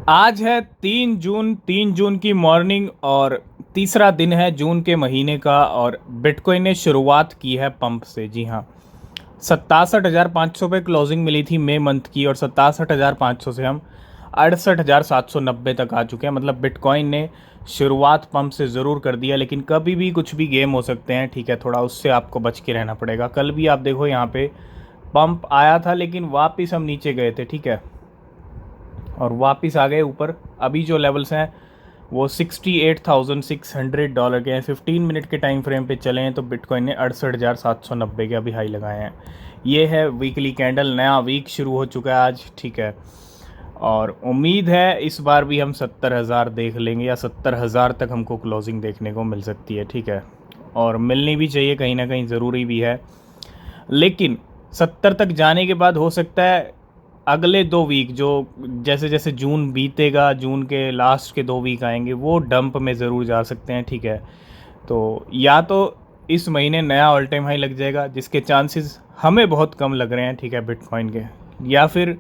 आज है 3 जून। 3 जून की मॉर्निंग और तीसरा दिन है जून के महीने का। और बिटकॉइन ने शुरुआत की है पंप से। जी हाँ, 67,500 पे क्लोजिंग मिली थी मई मंथ की, और 67,500 से हम 68,790 तक आ चुके हैं। मतलब बिटकॉइन ने शुरुआत पंप से ज़रूर कर दिया, लेकिन कभी भी कुछ भी गेम हो सकते हैं, ठीक है। थोड़ा उससे आपको बच के रहना पड़ेगा। कल भी आप देखो यहाँ पे पंप आया था, लेकिन वापस हम नीचे गए थे, ठीक है, और वापस आ गए ऊपर। अभी जो लेवल्स हैं वो $68,600 के हैं। 15 मिनट के टाइम फ्रेम पे चले हैं तो बिटकॉइन ने 68,790 के अभी हाई लगाए हैं। ये है वीकली कैंडल। नया वीक शुरू हो चुका है आज, ठीक है। और उम्मीद है इस बार भी हम 70,000 देख लेंगे, या 70,000 तक हमको क्लोजिंग देखने को मिल सकती है, ठीक है। और मिलनी भी चाहिए, कहीं ना कहीं ज़रूरी भी है। लेकिन 70 तक जाने के बाद हो सकता है अगले 2 वीक, जो जैसे जैसे जून बीतेगा, जून के लास्ट के 2 वीक आएंगे, वो डंप में ज़रूर जा सकते हैं, ठीक है। तो या तो इस महीने नया ऑल टाइम हाई लग जाएगा, जिसके चांसेस हमें बहुत कम लग रहे हैं, ठीक है, बिटकॉइन के। या फिर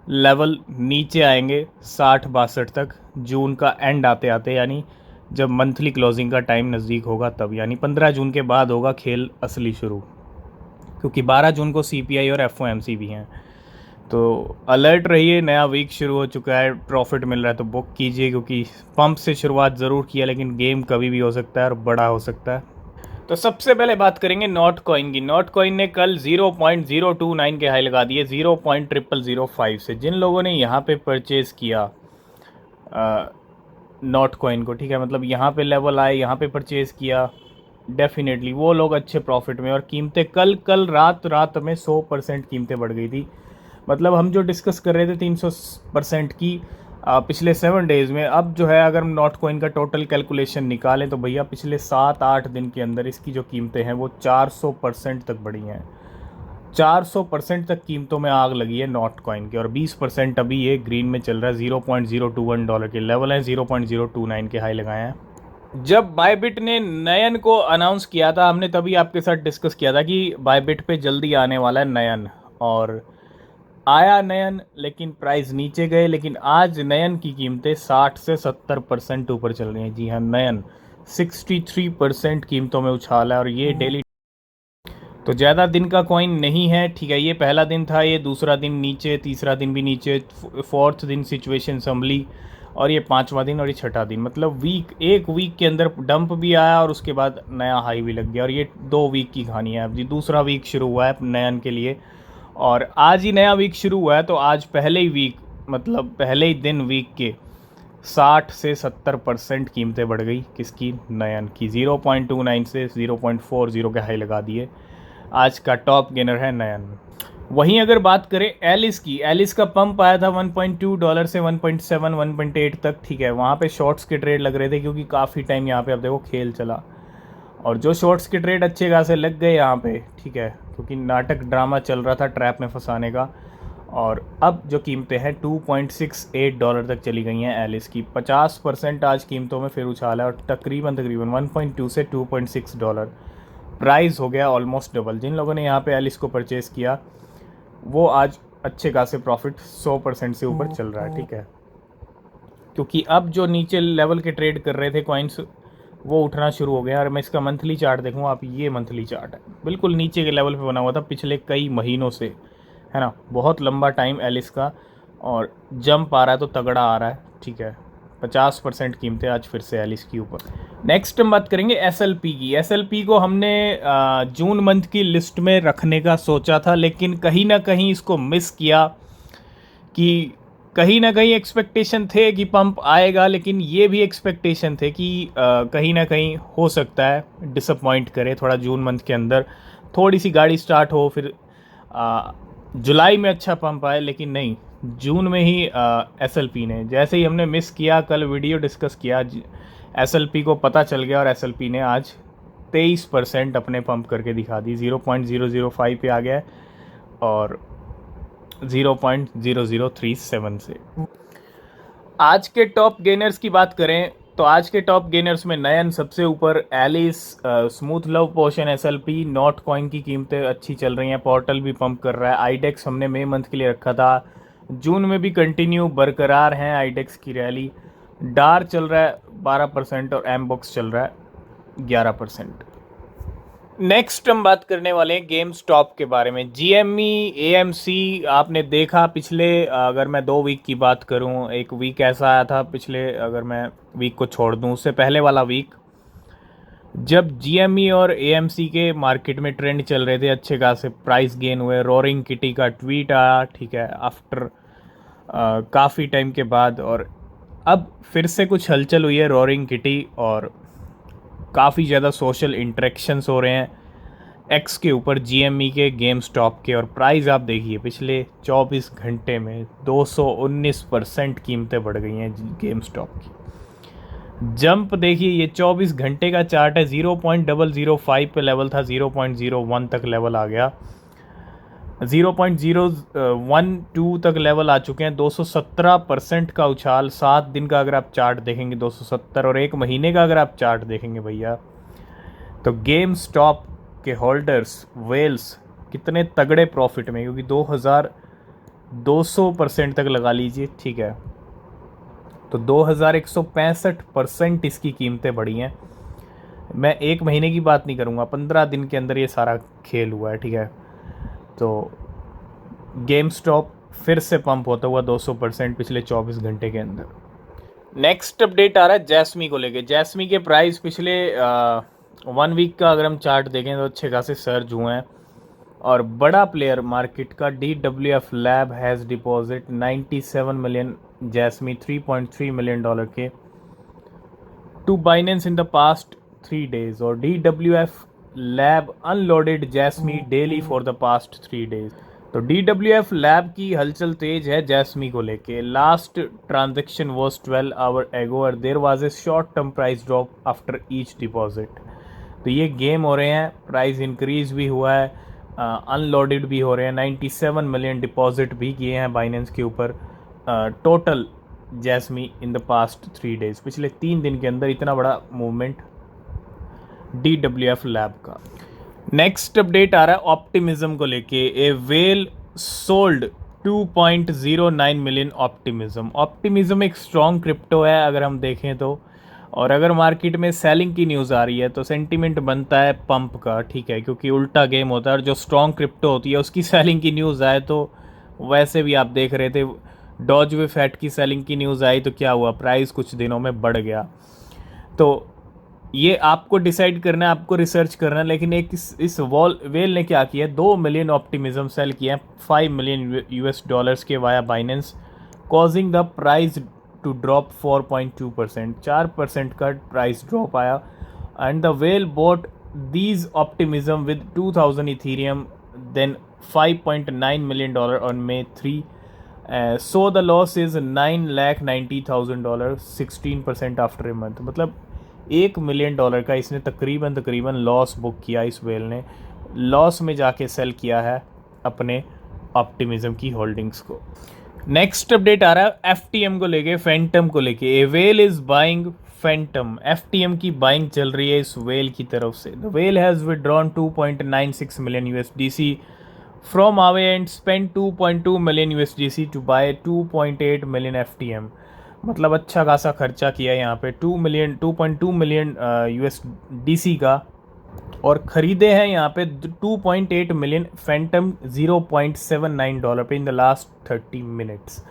लेवल नीचे आएंगे 60-62 तक, जून का एंड आते आते, यानी जब मंथली क्लोजिंग का टाइम नज़दीक होगा तब, यानी 15 जून के बाद होगा खेल असली शुरू। क्योंकि 12 जून को सीपीआई और एफओएमसी भी हैं। तो अलर्ट रहिए, नया वीक शुरू हो चुका है, प्रॉफिट मिल रहा है तो बुक कीजिए, क्योंकि पंप से शुरुआत ज़रूर किया, लेकिन गेम कभी भी हो सकता है और बड़ा हो सकता है। तो सबसे पहले बात करेंगे नॉट कॉइन की। नॉट कॉइन ने कल 0.029 के हाई लगा दिए 0.0005 से। जिन लोगों ने यहाँ पे परचेज़ किया नॉट कॉइन को, ठीक है, मतलब यहाँ पे लेवल आए, यहाँ पे परचेज़ किया, डेफिनेटली वो लोग अच्छे प्रॉफिट में। और कीमतें कल कल रात रात में 100% कीमतें बढ़ गई थी। मतलब हम जो डिस्कस कर रहे थे 300% की पिछले 7 डेज़ में, अब जो है अगर हम नॉट कॉइन का टोटल कैलकुलेशन निकालें तो भैया पिछले 7-8 दिन के अंदर इसकी जो कीमतें हैं वो 400% तक बढ़ी हैं। 400% तक कीमतों में आग लगी है नॉट कॉइन की। और 20% अभी ये ग्रीन में चल रहा है। $0.021 के लेवल हैं, 0.029 के हाई लगाए हैं। जब बायबिट ने नयन को अनाउंस किया था, हमने तभी आपके साथ डिस्कस किया था कि बायबिट पे जल्दी आने वाला है नयन, और आया नयन, लेकिन प्राइस नीचे गए। लेकिन आज नयन की कीमतें 60 से 70% ऊपर चल रही हैं। जी हाँ, नयन 63% कीमतों में उछाल है, और ये डेली। तो ज़्यादा दिन का कॉइन नहीं है, ठीक है। ये पहला दिन था, ये दूसरा दिन नीचे, तीसरा दिन भी नीचे, फोर्थ दिन सिचुएशन संभली, और ये पांचवा दिन, और ये छठा दिन। मतलब एक वीक के अंदर डंप भी आया और उसके बाद नया हाई भी लग गया। और ये 2 वीक की कहानी है। अब जी दूसरा वीक शुरू हुआ है नयन के लिए, और आज ही नया वीक शुरू हुआ है। तो आज पहले ही वीक, मतलब पहले ही दिन वीक के 60 से 70% कीमतें बढ़ गई। किसकी? नयन की। 0.29 से 0.40 के हाई लगा दिए। आज का टॉप गेनर है नयन। वहीं अगर बात करें एलिस की, एलिस का पंप आया था $1.2 से 1.7 1.8 तक, ठीक है। वहाँ पे शॉर्ट्स के ट्रेड लग रहे थे, क्योंकि काफ़ी टाइम यहाँ पे अब देखो खेल चला, और जो शॉर्ट्स के ट्रेड अच्छे खासे लग गए यहाँ पे, ठीक है, क्योंकि नाटक ड्रामा चल रहा था ट्रैप में फंसाने का। और अब जो कीमतें हैं $2.68 तक चली गई हैं एलिस की। 50% आज कीमतों में फिर उछाला है, और तकरीबन 1.2 से $2.6 प्राइस हो गया ऑलमोस्ट डबल। जिन लोगों ने यहाँ पे एलिस को परचेज़ किया वो आज अच्छे खासे प्रॉफिट 100% से ऊपर चल रहा है, ठीक है। क्योंकि अब जो नीचे लेवल के ट्रेड कर रहे थे कॉइन्स, वो उठना शुरू हो गया। और मैं इसका मंथली चार्ट देखूँ, आप, ये मंथली चार्ट है, बिल्कुल नीचे के लेवल पे बना हुआ था पिछले कई महीनों से, है ना। बहुत लंबा टाइम एलिस का, और जंप आ रहा है तो तगड़ा आ रहा है, ठीक है। 50% कीमतें आज फिर से एलिस की ऊपर। नेक्स्ट हम बात करेंगे एसएलपी की। एसएलपी को हमने जून मंथ की लिस्ट में रखने का सोचा था, लेकिन कहीं ना कहीं इसको मिस किया। कि कहीं ना कहीं एक्सपेक्टेशन थे कि पंप आएगा, लेकिन ये भी एक्सपेक्टेशन थे कि कहीं ना कहीं हो सकता है डिसअपॉइंट करे थोड़ा जून मंथ के अंदर। थोड़ी सी गाड़ी स्टार्ट हो, फिर जुलाई में अच्छा पंप आए, लेकिन नहीं, जून में ही एसएलपी ने, जैसे ही हमने मिस किया, कल वीडियो डिस्कस किया, एसएलपी को पता चल गया, और एसएलपी ने आज 23% अपने पंप करके दिखा दी। 0.005 पे आ गया है, और 0.0037 से। आज के टॉप गेनर्स की बात करें तो आज के टॉप गेनर्स में नयन सबसे ऊपर, Alice, smooth love potion, SLP, Notcoin की कीमतें अच्छी चल रही हैं, पोर्टल भी पंप कर रहा है। आईडेक्स हमने मई मंथ के लिए रखा था जून में भी कंटिन्यू बरकरार हैं आईडेक्स की रैली। डार चल रहा है 12% और एम बॉक्स चल रहा है 11%। नेक्स्ट हम बात करने वाले हैं गेम स्टॉप के बारे में। जीएमई एएमसी आपने देखा पिछले, अगर मैं 2 वीक की बात करूं, एक वीक ऐसा आया था पिछले, अगर मैं वीक को छोड़ दूं उससे पहले वाला वीक, जब जीएमई और एएमसी के मार्केट में ट्रेंड चल रहे थे, अच्छे खासे प्राइस गेन हुए। रोरिंग किटी का ट्वीट आया, ठीक है, आफ्टर काफ़ी टाइम के बाद, और अब फिर से कुछ हलचल हुई है रोरिंग किटी और काफ़ी ज़्यादा सोशल इंटरेक्शंस हो रहे हैं एक्स के ऊपर जीएमई के गेम स्टॉप के। और प्राइस आप देखिए पिछले 24 घंटे में 219% कीमतें बढ़ गई हैं गेम स्टॉप की। जंप देखिए, ये 24 घंटे का चार्ट है, 0.005 पे लेवल था, 0.01 तक लेवल आ गया, 0.012 तक लेवल आ चुके हैं। 217% का उछाल। 7 दिन का अगर आप चार्ट देखेंगे 270, और 1 महीने का अगर आप चार्ट देखेंगे भैया, तो गेम स्टॉप के होल्डर्स वेल्स कितने तगड़े प्रॉफिट में, क्योंकि 2200% तक लगा लीजिए, ठीक है, तो 2165% इसकी कीमतें बढ़ी हैं। मैं 1 महीने की बात नहीं करूँगा, 15 दिन के अंदर ये सारा खेल हुआ है, ठीक है। तो गेम स्टॉप फिर से पंप होता हुआ 200% पिछले 24 घंटे के अंदर। नेक्स्ट अपडेट आ रहा है जैस्मी को लेके। जैस्मी के प्राइस पिछले 1 वीक का अगर हम चार्ट देखें तो अच्छे खासे सर्ज हुए हैं, और बड़ा प्लेयर मार्केट का DWF lab has deposit 97 million Jasmy, $3.3 million के, to Binance in the past 3 days, और DWF lab unloaded Jasmy daily for the past 3 days। तो DWF लैब की हलचल तेज है जैस्मी को लेके। लास्ट ट्रांजेक्शन वॉज 12 आवर एगो और there was a short term price drop after each deposit. तो ये गेम हो रहे हैं, प्राइस इंक्रीज भी हुआ है, अनलोडेड भी हो रहे हैं, 97 मिलियन डिपॉजिट भी किए हैं बाइनेंस के ऊपर total Jasmy in the past 3 days। पिछले 3 दिन के अंदर इतना बड़ा मूवमेंट DWF लैब का। नेक्स्ट अपडेट आ रहा है ऑप्टिमिज्म को लेके। A whale sold 2.09 million optimism. Optimism एक स्ट्रॉन्ग क्रिप्टो है अगर हम देखें तो, और अगर मार्केट में सेलिंग की न्यूज़ आ रही है तो सेंटीमेंट बनता है पंप का, ठीक है, क्योंकि उल्टा गेम होता है, और जो स्ट्रॉन्ग क्रिप्टो होती है उसकी सेलिंग की न्यूज़ आए तो, वैसे भी आप देख रहे थे डॉज वे फैट की सेलिंग की न्यूज़ आई तो क्या हुआ, प्राइस कुछ दिनों में बढ़ गया। तो ये आपको डिसाइड करना है, आपको रिसर्च करना है, लेकिन एक इस वेल ने क्या किया, 2 मिलियन ऑप्टिमिज्म सेल किया 5 मिलियन US डॉलर्स के via Binance, causing the price to drop 4.2%, 4% का प्राइस ड्रॉप आया। And the whale bought these optimism with 2000 Ethereum then $5.9 million on May 3। So the loss is $990,000, 16% after a month. मतलब $1 million का इसने तकरीबन loss book किया, इस well ने loss में जाके सेल किया है अपने ऑप्टिमिज्म की होल्डिंग्स को। नेक्स्ट अपडेट आ रहा है FTM को लेके, फैंटम को लेके। A whale is buying Fantom, FTM की बाइंग चल रही है इस वेल की तरफ से। The whale has withdrawn 2.96 million USDC from away and spend 2.2 million USDC to buy 2.8 million FTM। मतलब अच्छा खासा खर्चा किया यहाँ पे 2.2 मिलियन USDC का, और ख़रीदे हैं यहाँ पे 2.8 मिलियन फैंटम $0.79 पे in the last 30 minutes,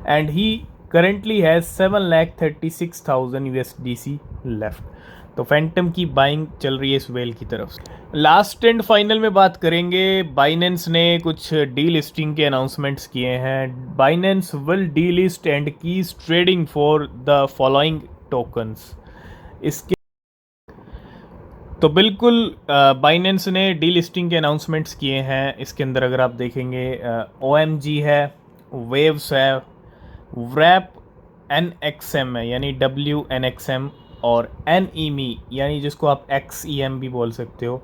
and he currently has 736,000 USDC left. तो फैंटम की बाइंग चल रही है इस वेल की तरफ से। लास्ट एंड फाइनल में बात करेंगे, बाइनेंस ने कुछ डी लिस्टिंग के अनाउंसमेंट्स किए हैं। Binance will D list and keys trading for the following tokens. इसके तो बिल्कुल बाइनेंस ने डी लिस्टिंग के अनाउंसमेंट्स किए हैं। इसके अंदर अगर आप देखेंगे OMG है, वेव्स है, व्रैप NXM है यानी WNXM, और NEME यानी जिसको आप XEM भी बोल सकते हो।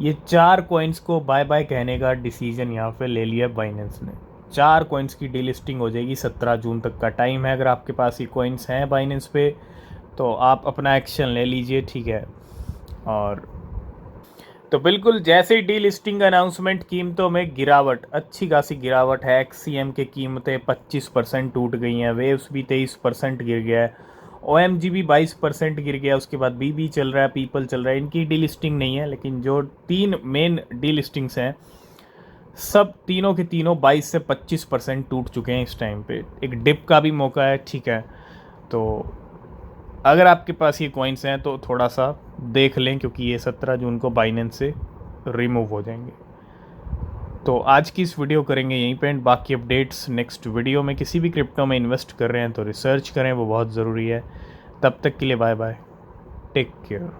ये 4 कॉइन्स को बाय बाय कहने का डिसीजन यहाँ पे ले लिया बाइनेंस ने। 4 कॉइन्स की डीलिस्टिंग हो जाएगी, 17 जून तक का टाइम है। अगर आपके पास ये कॉइन्स हैं बाइनेंस पे तो आप अपना एक्शन ले लीजिए, ठीक है। और तो बिल्कुल जैसे ही डी लिस्टिंग अनाउंसमेंट कीमतों में गिरावट, अच्छी खासी गिरावट है। एक्सीएम की कीमतें 25% टूट गई हैं, वेव्स भी 23% गिर गया है, ओएमजी भी 22% गिर गया, उसके बाद बीबी चल रहा है, पीपल चल रहा है। इनकी डी लिस्टिंग नहीं है, लेकिन जो 3 मेन डी लिस्टिंग्स हैं सब तीनों के तीनों 22 से 25% टूट चुके हैं इस टाइम पे। एक डिप का भी मौका है, ठीक है। तो अगर आपके पास ये कॉइन्स हैं तो थोड़ा सा देख लें, क्योंकि ये 17 जून को बाइनेंस से रिमूव हो जाएंगे। तो आज की इस वीडियो करेंगे यहीं पे एंड, बाकी अपडेट्स नेक्स्ट वीडियो में। किसी भी क्रिप्टो में इन्वेस्ट कर रहे हैं तो रिसर्च करें, वो बहुत ज़रूरी है। तब तक के लिए बाय बाय, टेक केयर।